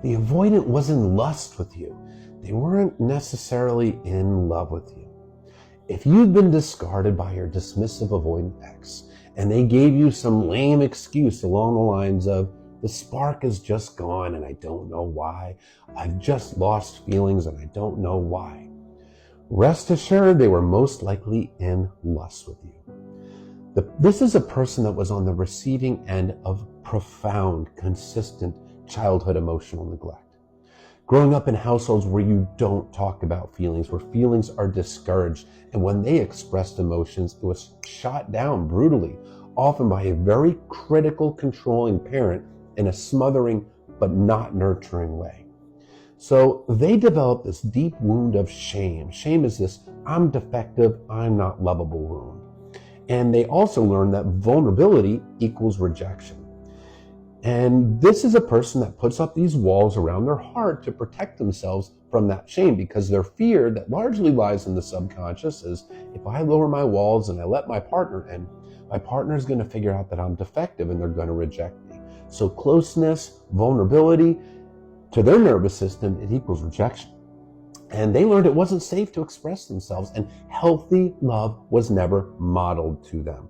The avoidant was in lust with you. They weren't necessarily in love with you. If you've been discarded by your dismissive avoidant ex, and they gave you some lame excuse along the lines of, the spark is just gone and I don't know why. I've just lost feelings and I don't know why. Rest assured, they were most likely in lust with you. This is a person that was on the receiving end of profound, consistent childhood emotional neglect. Growing up in households where you don't talk about feelings, where feelings are discouraged, and when they expressed emotions, it was shot down brutally, often by a very critical, controlling parent in a smothering but not nurturing way. So they developed this deep wound of shame. Shame is this, I'm defective, I'm not lovable wound. And they also learned that vulnerability equals rejection. And this is a person that puts up these walls around their heart to protect themselves from that shame, because their fear that largely lies in the subconscious is, if I lower my walls and I let my partner in, my partner is going to figure out that I'm defective and they're going to reject me. So closeness, vulnerability, to their nervous system, it equals rejection. And they learned it wasn't safe to express themselves, and healthy love was never modeled to them.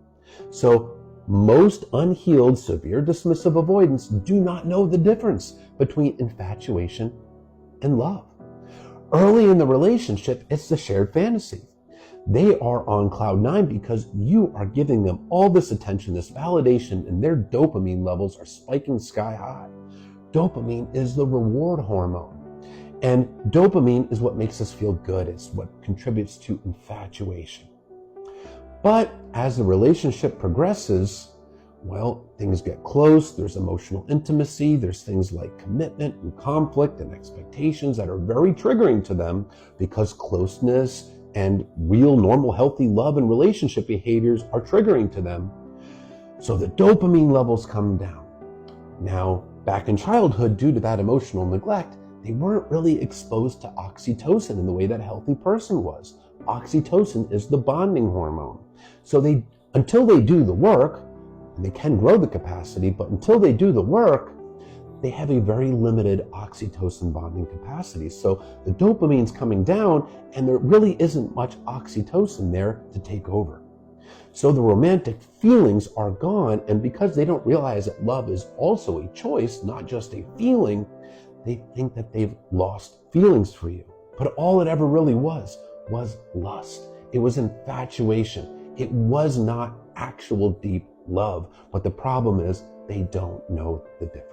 So most unhealed, severe dismissive avoidants do not know the difference between infatuation and love. Early in the relationship, it's the shared fantasy. They are on cloud nine because you are giving them all this attention, this validation, and their dopamine levels are spiking sky high. Dopamine is the reward hormone. And dopamine is what makes us feel good. It's what contributes to infatuation. But as the relationship progresses, well, things get close, there's emotional intimacy, there's things like commitment and conflict and expectations that are very triggering to them, because closeness and real, normal, healthy love and relationship behaviors are triggering to them. So the dopamine levels come down. Now, back in childhood, due to that emotional neglect, they weren't really exposed to oxytocin in the way that a healthy person was. Oxytocin is the bonding hormone. So until they do the work, and they can grow the capacity, but until they do the work, they have a very limited oxytocin bonding capacity. So the dopamine's coming down, and there really isn't much oxytocin there to take over. So the romantic feelings are gone, and because they don't realize that love is also a choice, not just a feeling, they think that they've lost feelings for you. But all it ever really was lust. It was infatuation. It was not actual deep love. But the problem is they don't know the difference.